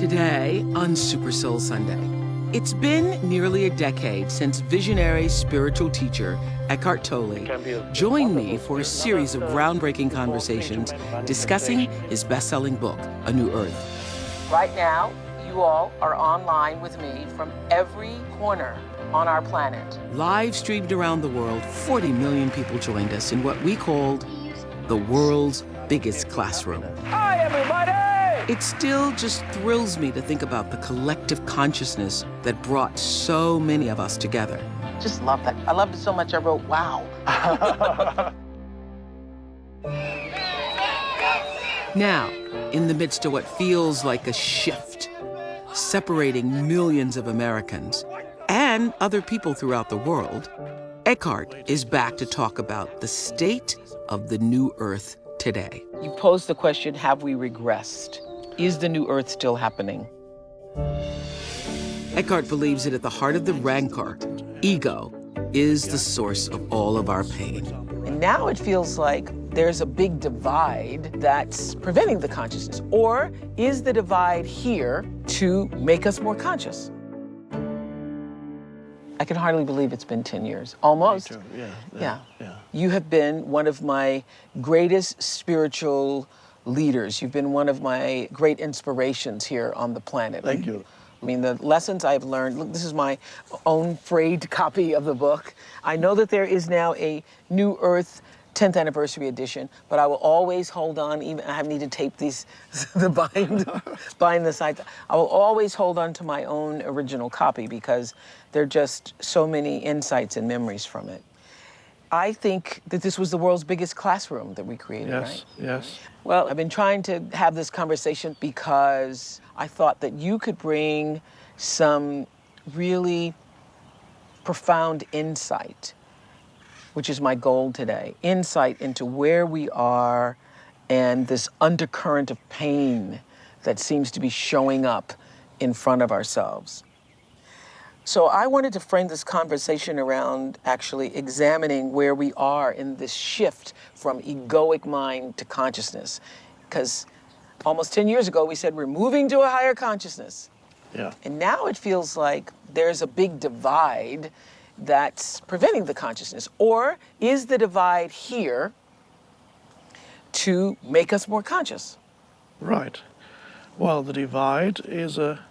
Today on Super Soul Sunday, it's been nearly a decade since visionary spiritual teacher Eckhart Tolle joined me for a series of groundbreaking conversations discussing his best-selling book, A New Earth. Right now, you all are online with me from every corner on our planet. Live streamed around the world, 40 million people joined us in what we called the world's biggest classroom. Hi, everybody! It still just thrills me to think about the collective consciousness that brought so many of us together. Just love that. I loved it so much I wrote, wow. Now, in the midst of what feels like a shift, separating millions of Americans and other people throughout the world, Eckhart is back to talk about the state of the new earth today. You posed the question, have we regressed? Is the new earth still happening? Eckhart believes that at the heart of the rancor, ego, is the source of all of our pain. And now it feels like there's a big divide that's preventing the consciousness. Or is the divide here to make us more conscious? I can hardly believe it's been 10 years, almost. Me too. Yeah. You have been one of my greatest spiritual leaders. You've been one of my great inspirations here on the planet. Thank you. I mean, the lessons I've learned, look, this is my own frayed copy of the book. I know that there is now a New Earth 10th anniversary edition, but I will always hold on, even I need to tape these, bind the sides. I will always hold on to my own original copy because there are just so many insights and memories from it. I think that this was the world's biggest classroom that we created, right? Yes. Well, I've been trying to have this conversation because I thought that you could bring some really profound insight, which is my goal today, insight into where we are and this undercurrent of pain that seems to be showing up in front of ourselves. So I wanted to frame this conversation around actually examining where we are in this shift from egoic mind to consciousness. Because almost 10 years ago, we said we're moving to a higher consciousness. Yeah. And now it feels like there's a big divide that's preventing the consciousness. Or is the divide here to make us more conscious? Right. Well, the divide is a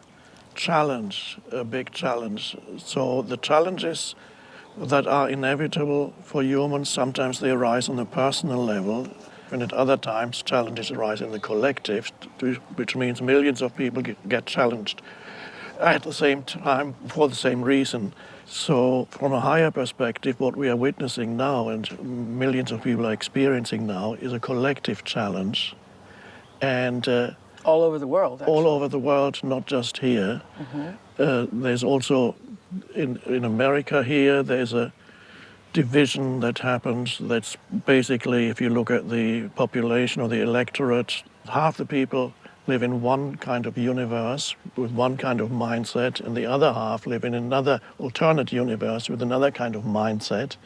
challenge, a big challenge. So the challenges that are inevitable for humans, sometimes they arise on a personal level, and at other times challenges arise in the collective, which means millions of people get challenged at the same time for the same reason. So from a higher perspective, what we are witnessing now and millions of people are experiencing now is a collective challenge. And all over the world, actually. All over the world, not just here. Mm-hmm. There's also, in America here, there's a division that happens that's basically, if you look at the population or the electorate, half the people live in one kind of universe with one kind of mindset, and the other half live in another alternate universe with another kind of mindset.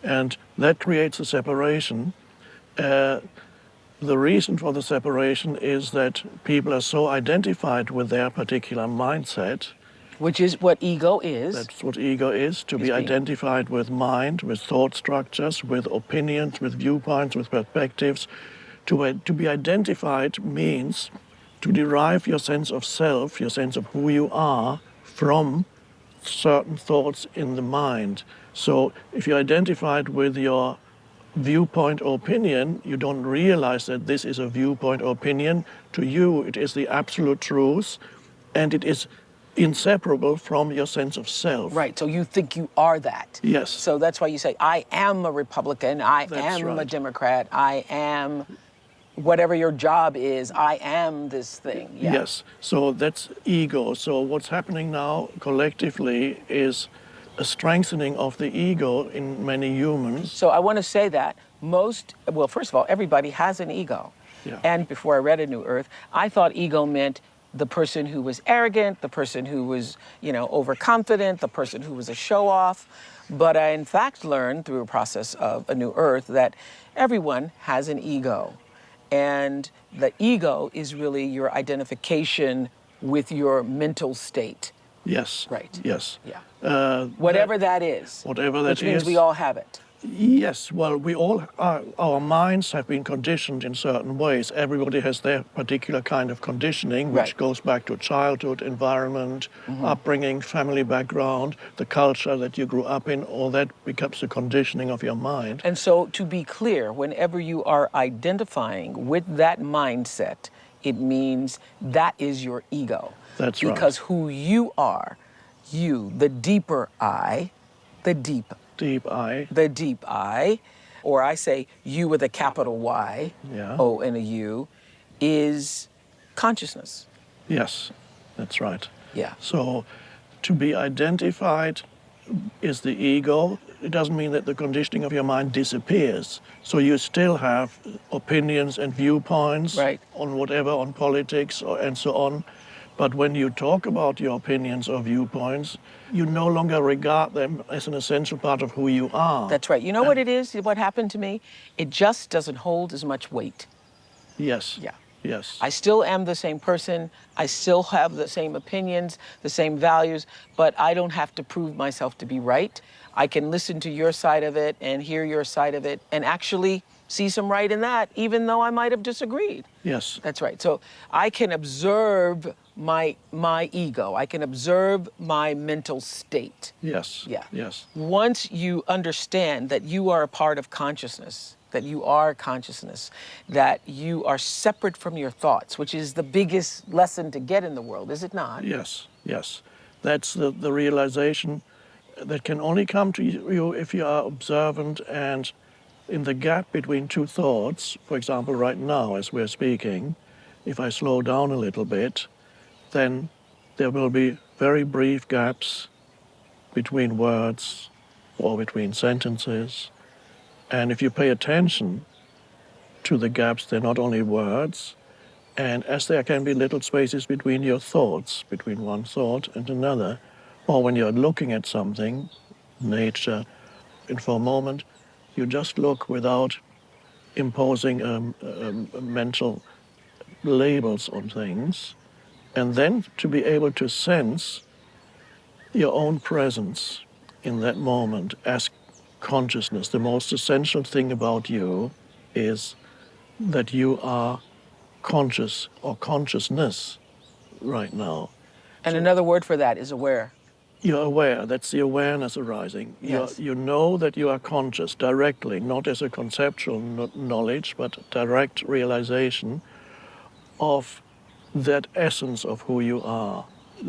And that creates a separation. The reason for the separation is that people are so identified with their particular mindset. Which is what ego is. That's what ego is, to be identified with mind, with thought structures, with opinions, with viewpoints, with perspectives. To be identified means to derive your sense of self, your sense of who you are, from certain thoughts in the mind. So if you're identified with your viewpoint or opinion, you don't realize that this is a viewpoint or opinion. To you, it is the absolute truth, and it is inseparable from your sense of self. Right, so you think you are that. Yes. So that's why you say, I am a Republican, That's am right. a Democrat, I am whatever your job is, I am this thing. Yeah. Yes, so that's ego. So what's happening now collectively is a strengthening of the ego in many humans. So I want to say that well, first of all, everybody has an ego. Yeah. And before I read A New Earth, I thought ego meant the person who was arrogant, the person who was, overconfident, the person who was a show-off. But I, in fact, learned through a process of A New Earth that everyone has an ego. And the ego is really your identification with your mental state. Yes. Right. Yes. Yeah. Whatever that is. Whatever that which means is. we all have it. Yes, well, we all are, our minds have been conditioned in certain ways. Everybody has their particular kind of conditioning, which Right. goes back to childhood, environment, upbringing, family background, the culture that you grew up in. All that becomes the conditioning of your mind. And so, to be clear, whenever you are identifying with that mindset, it means that is your ego. That's right. Because who you are, you, the deeper I, the deep I, or I say you with a capital Y, Yeah. O and a U, is consciousness. Yes, that's right. Yeah. So to be identified is the ego. It doesn't mean that the conditioning of your mind disappears. So you still have opinions and viewpoints Right. on whatever, on politics and so on. But when you talk about your opinions or viewpoints, you no longer regard them as an essential part of who you are. That's right. You know what it is? What happened to me? It just doesn't hold as much weight. Yes. Yeah. Yes. I still am the same person. I still have the same opinions, the same values, but I don't have to prove myself to be right. I can listen to your side of it and hear your side of it and actually see some right in that, even though I might have disagreed. Yes. That's right. So I can observe my ego. I can observe my mental state. Yes. Yeah. Yes. Once you understand that you are a part of consciousness, that you are consciousness, that you are separate from your thoughts, which is the biggest lesson to get in the world, is it not? Yes. Yes. That's the realization that can only come to you if you are observant, and in the gap between two thoughts, for example, right now as we're speaking, if I slow down a little bit, then there will be very brief gaps between words or between sentences. And if you pay attention to the gaps, they're not only words, and as there can be little spaces between your thoughts, between one thought and another, or when you're looking at something, nature, and for a moment, you just look without imposing mental labels on things, and then to be able to sense your own presence in that moment as consciousness. The most essential thing about you is that you are conscious or consciousness right now. And another word for that is aware. You're aware, that's the awareness arising. Yes. You know that you are conscious directly, not as a conceptual knowledge, but direct realization of that essence of who you are.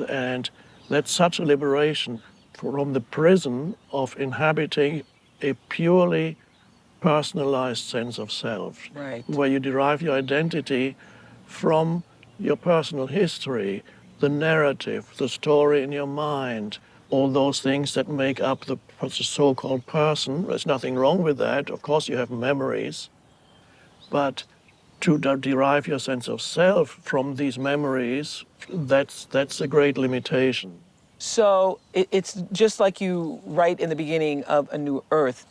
And that's such a liberation from the prison of inhabiting a purely personalized sense of self, Right. where you derive your identity from your personal history, the narrative, the story in your mind, all those things that make up the so-called person. There's nothing wrong with that. Of course, you have memories, but to derive your sense of self from these memories, that's a great limitation. So it's just like you write in the beginning of A New Earth.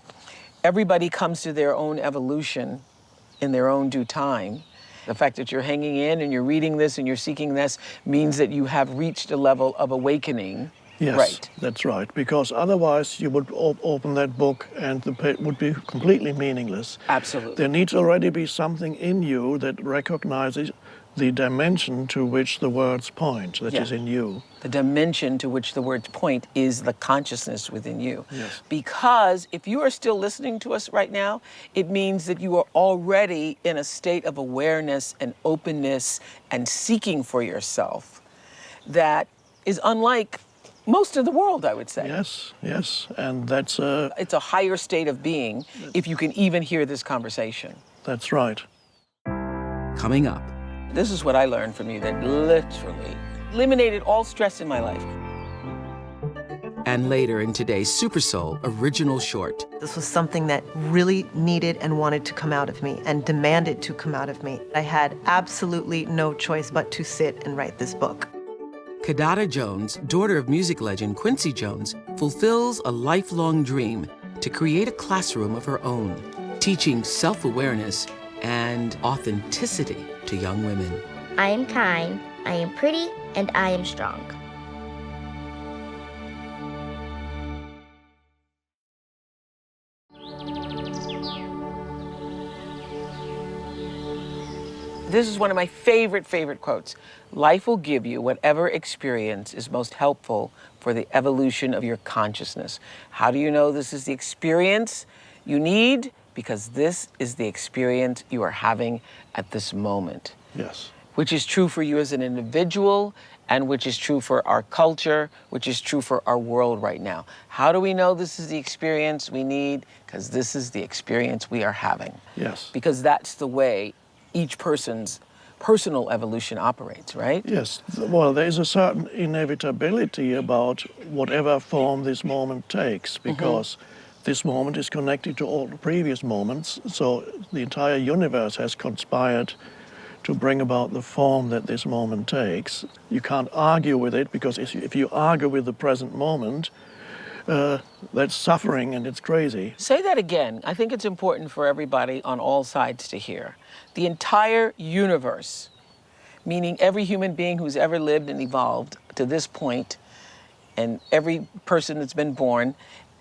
Everybody comes to their own evolution in their own due time. The fact that you're hanging in and you're reading this and you're seeking this means that you have reached a level of awakening. Yes, right. That's right. Because otherwise you would open that book and the page would be completely meaningless. Absolutely. There needs already be something in you that recognizes the dimension to which the words point, that is in you. The dimension to which the words point is the consciousness within you. Yes. Because if you are still listening to us right now, it means that you are already in a state of awareness and openness and seeking for yourself that is unlike most of the world, I would say. Yes, yes. And that's It's a higher state of being if you can even hear this conversation. That's right. Coming up. This is what I learned from you that literally eliminated all stress in my life. And later in today's Super Soul original short. This was something that really needed and wanted to come out of me and demanded to come out of me. I had absolutely no choice but to sit and write this book. Kidada Jones, daughter of music legend Quincy Jones, fulfills a lifelong dream to create a classroom of her own, teaching self-awareness and authenticity to young women. I am kind, I am pretty, and I am strong. This is one of my favorite quotes. Life will give you whatever experience is most helpful for the evolution of your consciousness. How do you know this is the experience you need? Because this is the experience you are having at this moment. Yes. Which is true for you as an individual, and which is true for our culture, which is true for our world right now. How do we know this is the experience we need? Because this is the experience we are having. Yes. Because that's the way each person's personal evolution operates, right? Yes. Well, there is a certain inevitability about whatever form this moment takes, because this moment is connected to all the previous moments. So the entire universe has conspired to bring about the form that this moment takes. You can't argue with it, because if you argue with the present moment, that's suffering and it's crazy. Say that again. I think it's important for everybody on all sides to hear. The entire universe, meaning every human being who's ever lived and evolved to this point, and every person that's been born,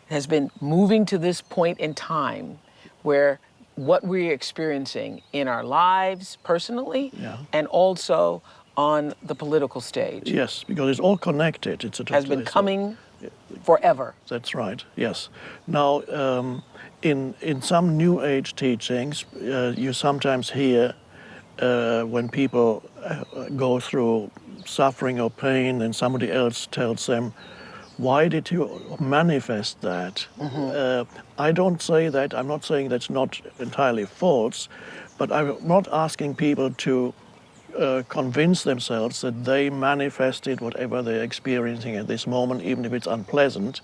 has been moving to this point in time where what we're experiencing in our lives personally and also on the political stage Yes, because it's all connected. has been coming forever. That's right, yes. Now, in some New Age teachings, you sometimes hear when people go through suffering or pain and somebody else tells them, why did you manifest that? I don't say that. I'm not saying that's not entirely false, but I'm not asking people to convince themselves that they manifested whatever they're experiencing at this moment, even if it's unpleasant.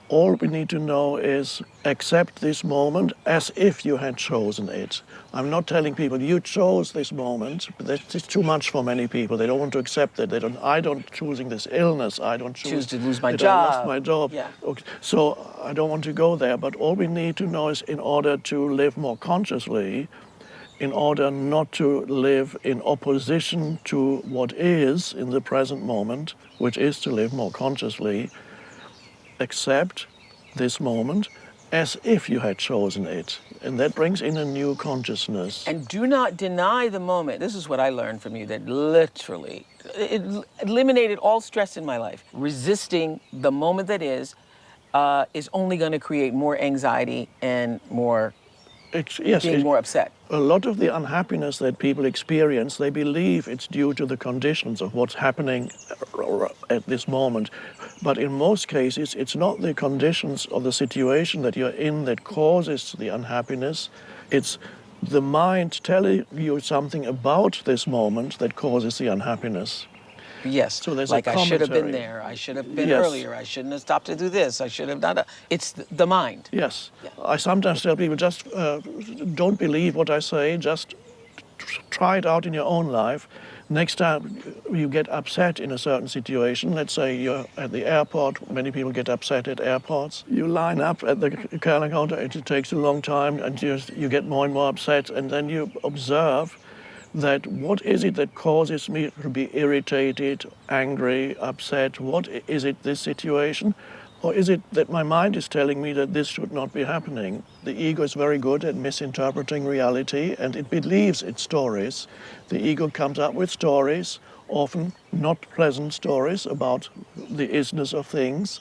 All we need to know is accept this moment as if you had chosen it. I'm not telling people you chose this moment, but that's too much for many people. They don't want to accept that. I don't choosing this illness. I don't Choose to lose my that job. I lost my job. Yeah. Okay. So I don't want to go there. But all we need to know is, in order to live more consciously, in order not to live in opposition to what is in the present moment, which is to live more consciously, accept this moment as if you had chosen it. And that brings in a new consciousness. And do not deny the moment. This is what I learned from you, that literally it eliminated all stress in my life. Resisting the moment that is only going to create more anxiety and more being more upset. A lot of the unhappiness that people experience, they believe it's due to the conditions of what's happening at this moment. But in most cases, it's not the conditions or the situation that you're in that causes the unhappiness. It's the mind telling you something about this moment that causes the unhappiness. Yes, so there's like a I should have been commentary. there, I should have been Yes. earlier, I shouldn't have stopped to do this, I should have done that. It's the mind. Yes. Yeah. I sometimes tell people, just don't believe what I say, just try it out in your own life. Next time you get upset in a certain situation, let's say you're at the airport, many people get upset at airports. You line up at the counter, it takes a long time, and you get more and more upset, and then you observe that what is it that causes me to be irritated, angry, upset? What is it, this situation? Or is it that my mind is telling me that this should not be happening? The ego is very good at misinterpreting reality, and it believes its stories. The ego comes up with stories, often not pleasant stories about the isness of things,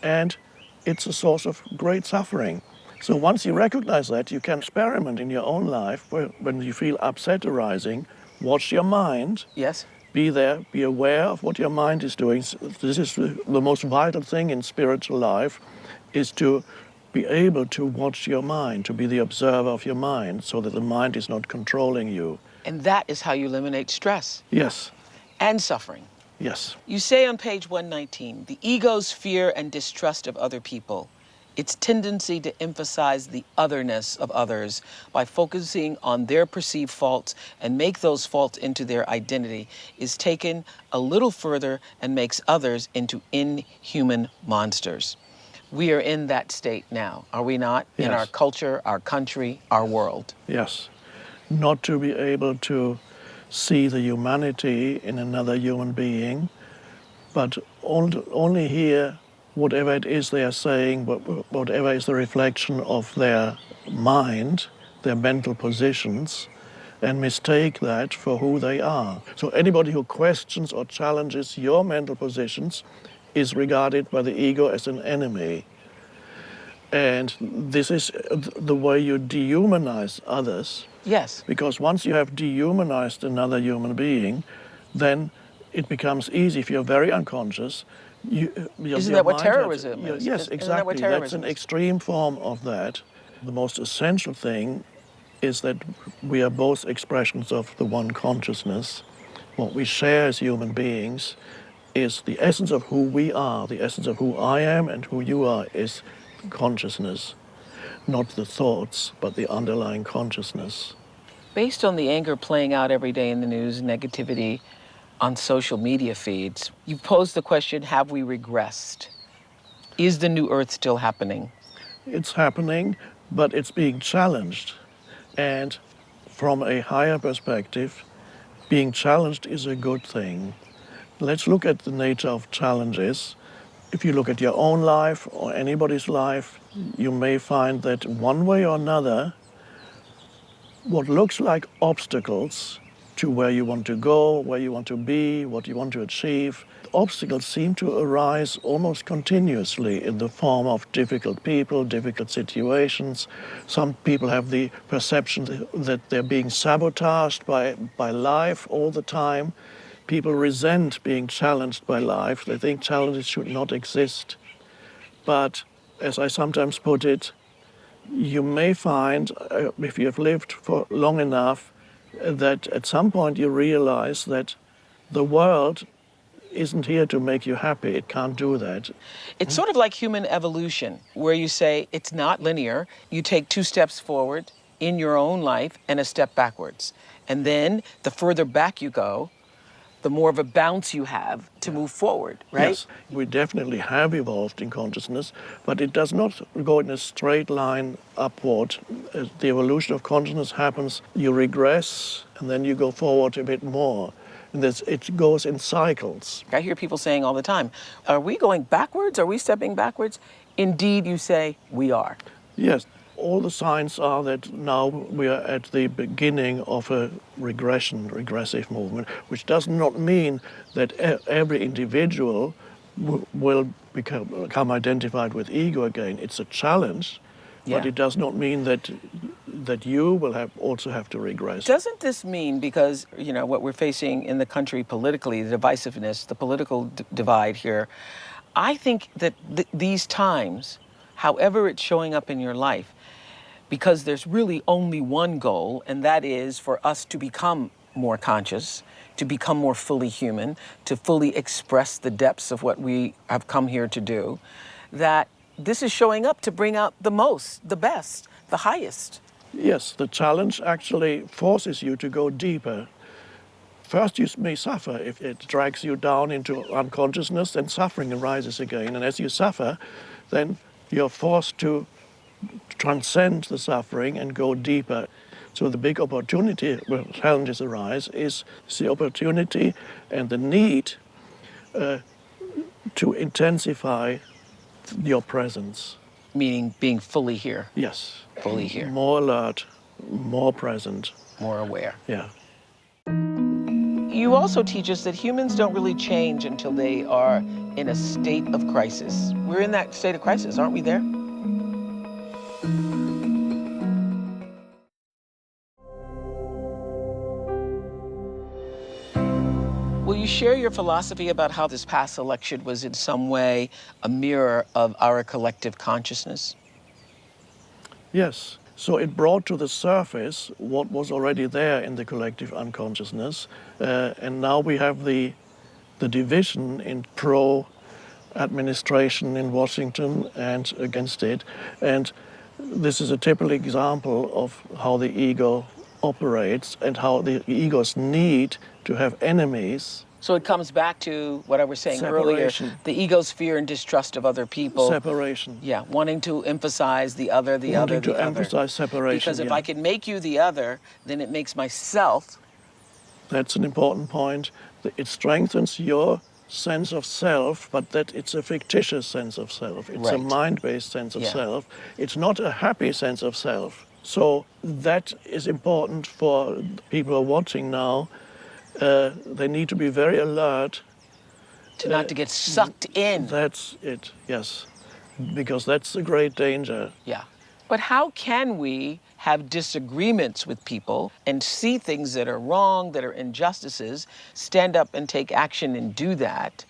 and it's a source of great suffering. So once you recognize that, you can experiment in your own life when you feel upset arising, watch your mind. Yes. Be there, be aware of what your mind is doing. This is the most vital thing in spiritual life, is to be able to watch your mind, to be the observer of your mind, so that the mind is not controlling you. And that is how you eliminate stress Yes, and suffering. yes, You say on page 119, the ego's fear and distrust of other people, its tendency to emphasize the otherness of others by focusing on their perceived faults and make those faults into their identity, is taken a little further and makes others into inhuman monsters. We are in that state now, are we not? In Yes. our culture, our country, our world. yes. Not to be able to see the humanity in another human being, but only hear whatever it is they are saying, whatever is the reflection of their mind, their mental positions, and mistake that for who they are. So anybody who questions or challenges your mental positions is regarded by the ego as an enemy. And this is the way you dehumanize others. Yes. Because once you have dehumanized another human being, then it becomes easy if you're very unconscious. Isn't that what terrorism is? Yes, Isn't exactly. that what That's terrorism an is? extreme form of that. The most essential thing is that we are both expressions of the one consciousness. What we share as human beings is the essence of who we are. The essence of who I am and who you are is consciousness, not the thoughts, but the underlying consciousness. Based on the anger playing out every day in the news, negativity on social media feeds, you posed the question, have we regressed? Is the new earth still happening? It's happening, but it's being challenged. And from a higher perspective, being challenged is a good thing. Let's look at the nature of challenges. If you look at your own life or anybody's life, you may find that one way or another, what looks like obstacles to where you want to go, where you want to be, what you want to achieve, obstacles seem to arise almost continuously in the form of difficult people, difficult situations. Some people have the perception that they're being sabotaged by life all the time. People resent being challenged by life. They think challenges should not exist. But as I sometimes put it, you may find, if you have lived for long enough, that at some point you realize that the world isn't here to make you happy. It can't do that. It's sort of like human evolution, where you say it's not linear. You take 2 steps forward in your own life and a step backwards. And then the further back you go, the more of a bounce you have to move forward, right? Yes, we definitely have evolved in consciousness, but it does not go in a straight line upward. As the evolution of consciousness happens, you regress and then you go forward a bit more. And it goes in cycles. I hear people saying all the time, are we going backwards? Are we stepping backwards? Indeed, you say, we are. Yes, all the signs are that now we are at the beginning of a regressive movement, which does not mean that every individual will become identified with ego again. It's a challenge, but Yeah. it does not mean that you will also have to regress. Doesn't this mean, because, you know, what we're facing in the country politically, the divisiveness, the political divide here, I think that these times, however it's showing up in your life, because there's really only one goal, and that is for us to become more conscious, to become more fully human, to fully express the depths of what we have come here to do, that this is showing up to bring out the most, the best, the highest. Yes, the challenge actually forces you to go deeper. First, you may suffer if it drags you down into unconsciousness, then suffering arises again. And as you suffer, then you're forced to transcend the suffering and go deeper. So the big opportunity when challenges arise is the opportunity and the need to intensify your presence. Meaning being fully here, Yes. fully here, More alert, more present. more aware. Yeah. You also teach us that humans don't really change until they are in a state of crisis. We're in that state of crisis, aren't we there? Will you share your philosophy about how this past election was in some way a mirror of our collective consciousness? Yes. So it brought to the surface what was already there in the collective unconsciousness. And now we have the division in pro-administration in Washington and against it. And this is a typical example of how the ego operates and how the ego's need to have enemies. So it comes back to what I was saying earlier, Separation. the ego's fear and distrust of other people. Separation. Yeah, wanting to emphasize the other, the Wanting other, to the other. emphasize separation, Because if yeah. I can make you the other, then it makes myself That's an important point. It strengthens your sense of self, but that it's a fictitious sense of self. It's a Right. mind-based sense of Yeah. self. It's not a happy sense of self. So that is important for people who are watching now. They need to be very alert. Not to get sucked in. That's it, yes, because that's a great danger. Yeah. But how can we have disagreements with people and see things that are wrong, that are injustices, stand up and take action and do that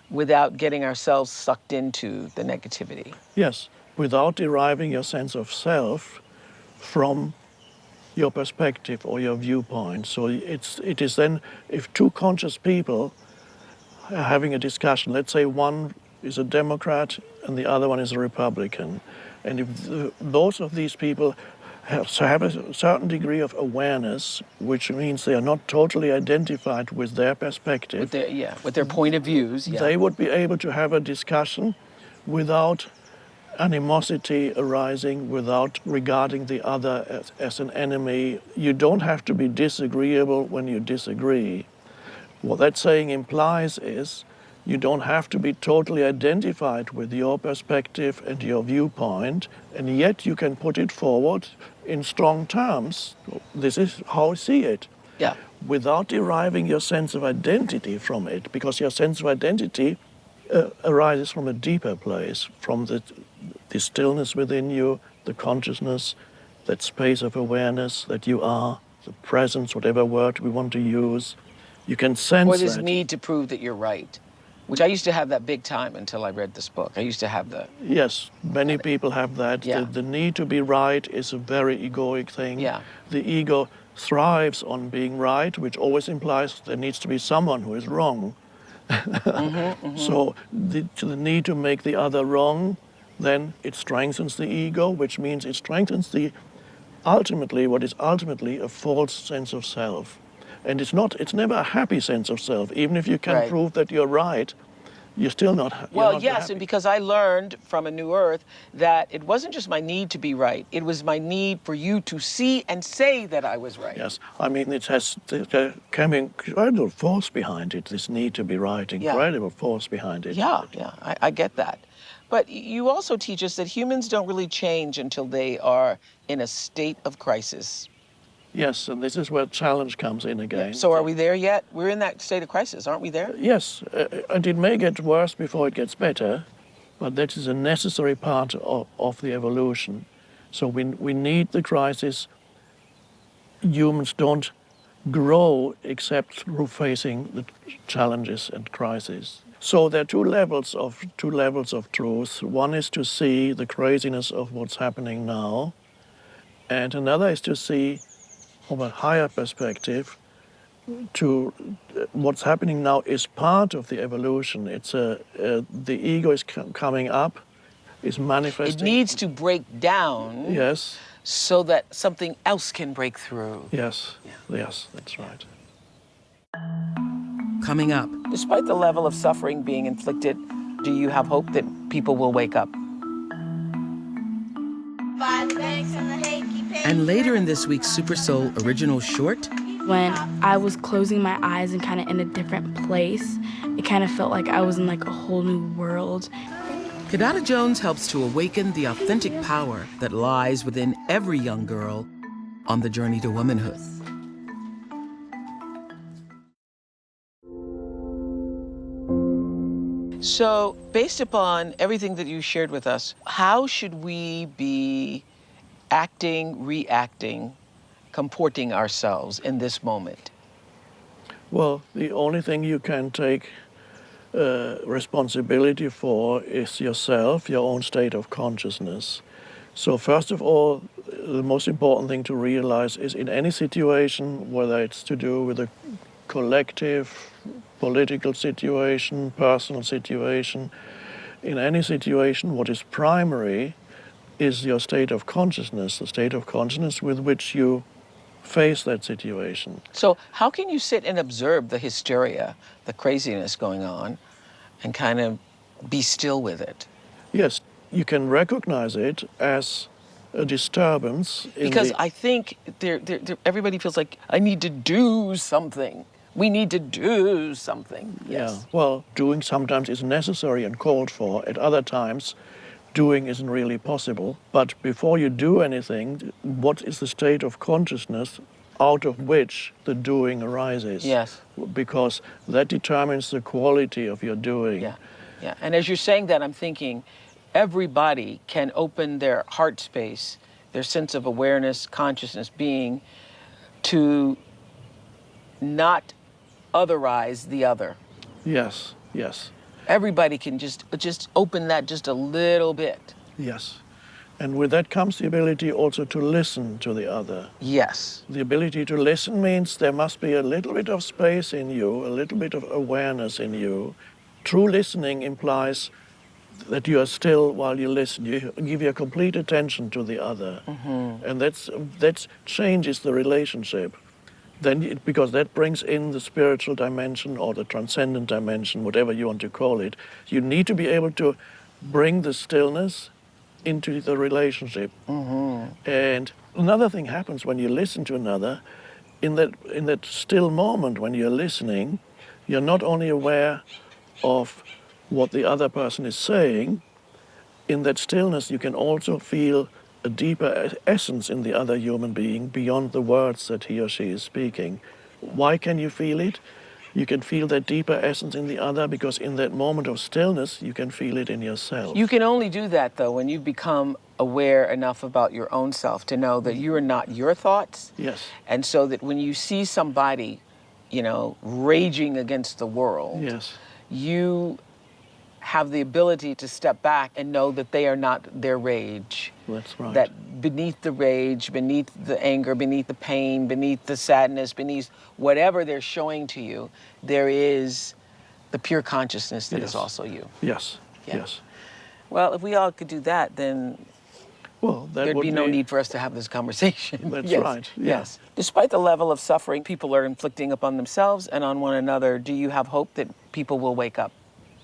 without getting ourselves sucked into the negativity? Yes, without deriving your sense of self from your perspective or your viewpoint. So it is then, if two conscious people are having a discussion, let's say one is a Democrat and the other one is a Republican, and if both of these people have a certain degree of awareness, which means they are not totally identified with their perspective, With their point of views, yeah. they would be able to have a discussion without animosity arising, without regarding the other as an enemy. You don't have to be disagreeable when you disagree. What that saying implies is you don't have to be totally identified with your perspective and your viewpoint, and yet you can put it forward in strong terms. This is how I see it. Yeah. Without deriving your sense of identity from it, because your sense of identity arises from a deeper place, from the stillness within you, the consciousness, that space of awareness that you are, the presence, whatever word we want to use. You can sense Or this that. need to prove that you're right, which I used to have that big time until I read this book. I used to have the... Yes, many people have that. Yeah. The need to be right is a very egoic thing. Yeah. The ego thrives on being right, which always implies there needs to be someone who is wrong. So the need to make the other wrong, then it strengthens the ego, which means it strengthens what is ultimately a false sense of self. And it's never a happy sense of self. Even if you can Right. prove that you're right, you're still not you're Well, not yes, happy. and because I learned from A New Earth that it wasn't just my need to be right, it was my need for you to see and say that I was right. Yes, I mean, there can be incredible force behind it, this need to be right, incredible force behind it. Yeah, I get that. But you also teach us that humans don't really change until they are in a state of crisis. Yes, and this is where challenge comes in again. So are we there yet? We're in that state of crisis, aren't we there? Yes, and it may get worse before it gets better, but that is a necessary part of the evolution. So we need the crisis. Humans don't grow except through facing the challenges and crises. So there are two levels of truth. One is to see the craziness of what's happening now, and another is to see from a higher perspective to what's happening now is part of the evolution. It's the ego is coming up, is It manifesting. needs to break down Yes, so that something else can break through. yes, yes, that's right. Coming up, Despite the level of suffering being inflicted, do you have hope that people will wake up? and later in this week's Super Soul original short, When I was closing my eyes and kind of in a different place, it kind of felt like I was in like a whole new world. Kidada Jones helps to awaken the authentic power that lies within every young girl on the journey to womanhood. So, based upon everything that you shared with us, how should we be acting, reacting, comporting ourselves in this moment? Well, the only thing you can take responsibility for is yourself, your own state of consciousness. So first of all, the most important thing to realize is in any situation, whether it's to do with a collective, political situation, personal situation, in any situation, what is primary is your state of consciousness, the state of consciousness with which you face that situation. So, how can you sit and observe the hysteria, the craziness going on, and kind of be still with it? Yes, you can recognize it as a disturbance in Because the... I think everybody feels like, I need to do something. We need to do something. Yeah, Yes. well, doing sometimes is necessary and called for. At other times, doing isn't really possible. But before you do anything, what is the state of consciousness out of which the doing arises? Yes. Because that determines the quality of your doing. Yeah. Yeah. And as you're saying that, I'm thinking everybody can open their heart space, their sense of awareness, consciousness, being, to not otherize the other. Yes, yes, Everybody can just open that just a little bit. yes. And with that comes the ability also to listen to the other. Yes. The ability to listen means there must be a little bit of space in you, a little bit of awareness in you. True listening implies that you are still while you listen. You give your complete attention to the other. And that changes the relationship. Because that brings in the spiritual dimension or the transcendent dimension, whatever you want to call it. You need to be able to bring the stillness into the relationship. And another thing happens when you listen to another. In that still moment when you're listening, you're not only aware of what the other person is saying. In that stillness, you can also feel a deeper essence in the other human being beyond the words that he or she is speaking. Why can you feel it? You can feel that deeper essence in the other because in that moment of stillness, you can feel it in yourself. You can only do that, though, when you become aware enough about your own self to know that you are not your thoughts. Yes. And so that when you see somebody, raging against the world, Yes. you have the ability to step back and know that they are not their rage. That's right. That beneath the rage, beneath the anger, beneath the pain, beneath the sadness, beneath whatever they're showing to you, there is the pure consciousness that is Yes. also you. Yes. Yeah. Yes. Well, if we all could do that, then Well, that there'd would be no need for us to have this conversation. That's Yes, right, yeah. Yes. Despite the level of suffering people are inflicting upon themselves and on one another, do you have hope that people will wake up?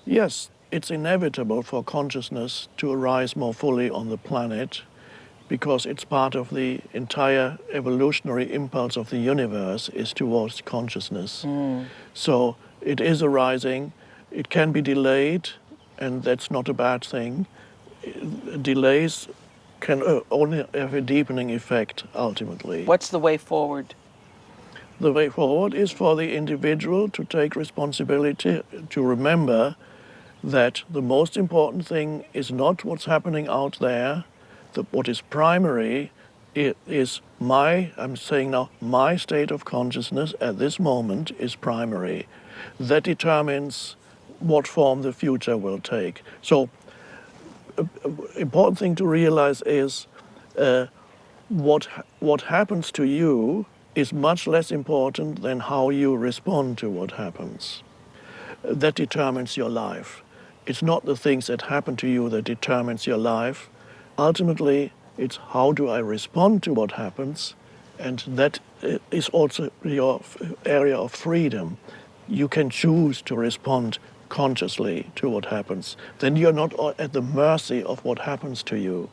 Yes, it's inevitable for consciousness to arise more fully on the planet because it's part of the entire evolutionary impulse of the universe is towards consciousness. So it is arising. It can be delayed, and that's not a bad thing. Delays can only have a deepening effect ultimately. What's the way forward? The way forward is for the individual to take responsibility, to remember that the most important thing is not what's happening out there. What is primary is I'm saying now, my state of consciousness at this moment is primary. That determines what form the future will take. So, important thing to realize is what happens to you is much less important than how you respond to what happens. That determines your life. It's not the things that happen to you that determines your life. Ultimately, it's how do I respond to what happens, and that is also your area of freedom. You can choose to respond consciously to what happens. Then you're not at the mercy of what happens to you.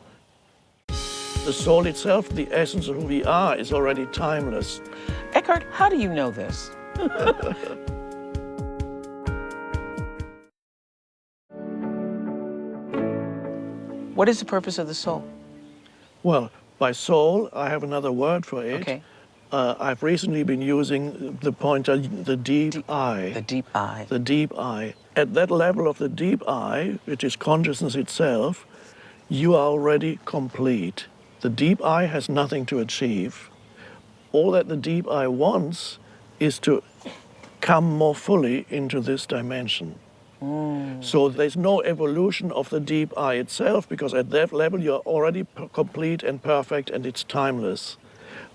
The soul itself, the essence of who we are, is already timeless. Eckhart, how do you know this? What is the purpose of the soul? Well, by soul, I have another word for it. Okay. I've recently been using the pointer, the deep eye. The deep eye. The deep eye. At that level of the deep eye, which is consciousness itself, you are already complete. The deep eye has nothing to achieve. All that the deep eye wants is to come more fully into this dimension. So there's no evolution of the deep eye itself, because at that level you're already complete and perfect and it's timeless.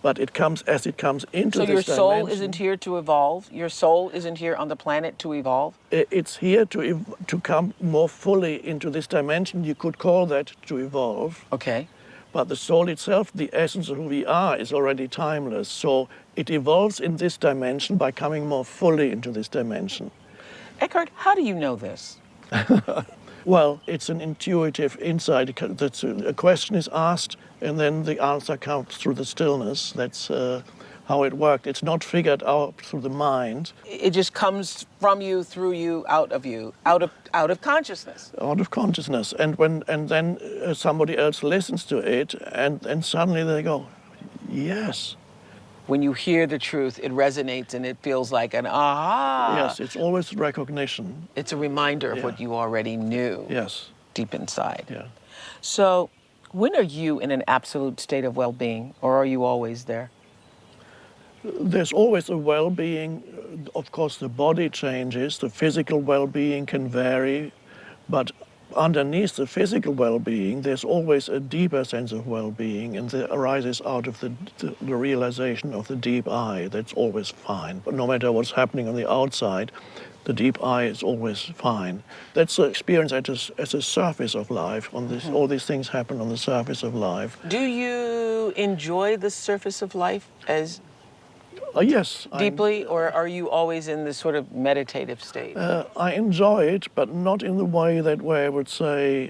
But it comes as it comes into So this your soul dimension. isn't here to evolve? Your soul isn't here on the planet to evolve? It's here to come more fully into this dimension. You could call that to evolve. Okay. But the soul itself, the essence of who we are, is already timeless. So it evolves in this dimension by coming more fully into this dimension. Eckhart, how do you know this? Well, it's an intuitive insight. A question is asked, and then the answer comes through the stillness. That's how it worked. It's not figured out through the mind, It just comes from you, through you, out of consciousness. out of consciousness. And then somebody else listens to it, and suddenly they go, yes. When you hear the truth, it resonates and it feels like an aha. Yes, it's always recognition. It's a reminder of Yeah. what you already knew Yes. deep inside. Yeah. So, when are you in an absolute state of well-being, or are you always there? There's always a well-being. Of course, the body changes. The physical well-being can vary, but underneath the physical well-being, there's always a deeper sense of well-being, and that arises out of the realization of the deep I. That's always fine. But no matter what's happening on the outside, the deep I is always fine. That's the experience as a surface of life. All these things happen on the surface of life. Do you enjoy the surface of life as Yes. deeply, or are you always in this sort of meditative state? I enjoy it, but not in the way where I would say,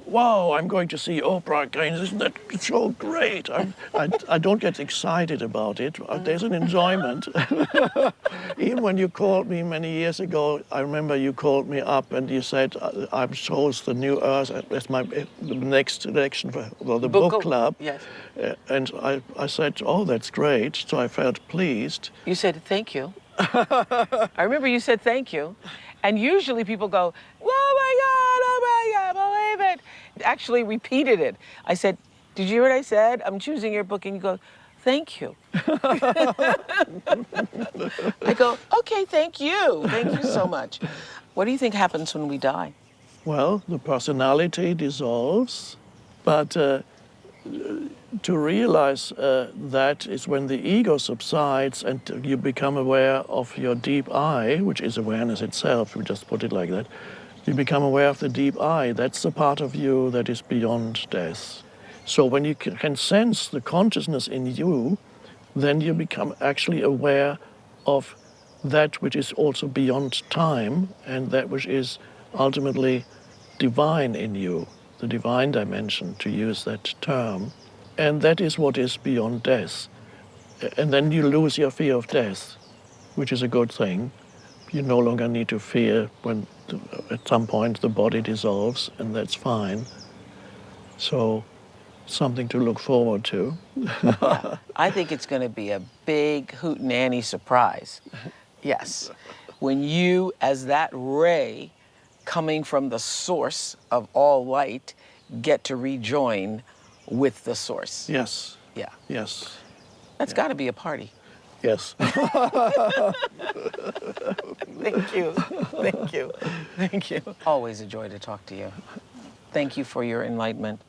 wow, I'm going to see Oprah again. Isn't that so great? I don't get excited about it. There's an enjoyment. Even when you called me many years ago, I remember you called me up and you said, I've chose the New Earth as the next election for the book club. Yes. And I said, oh, that's great. So I felt pleased. You said thank you. I remember you said thank you. And usually people go, oh my God, believe it. Actually repeated it. I said, did you hear what I said? I'm choosing your book. And you go, thank you. I go, okay, thank you. Thank you so much. What do you think happens when we die? Well, the personality dissolves, but to realize that is when the ego subsides and you become aware of your deep I, which is awareness itself, we just put it like that. You become aware of the deep I. That's the part of you that is beyond death. So when you can sense the consciousness in you, then you become actually aware of that which is also beyond time and that which is ultimately divine in you, the divine dimension, to use that term. And that is what is beyond death. And then you lose your fear of death, which is a good thing. You no longer need to fear when at some point the body dissolves, and that's fine. So something to look forward to. I think it's going to be a big hootenanny surprise. Yes. When you, as that ray coming from the source of all light, get to rejoin with the source. Yes. Yeah. Yes. That's got to be a party. Yes. Thank you. Thank you. Thank you. Always a joy to talk to you. Thank you for your enlightenment.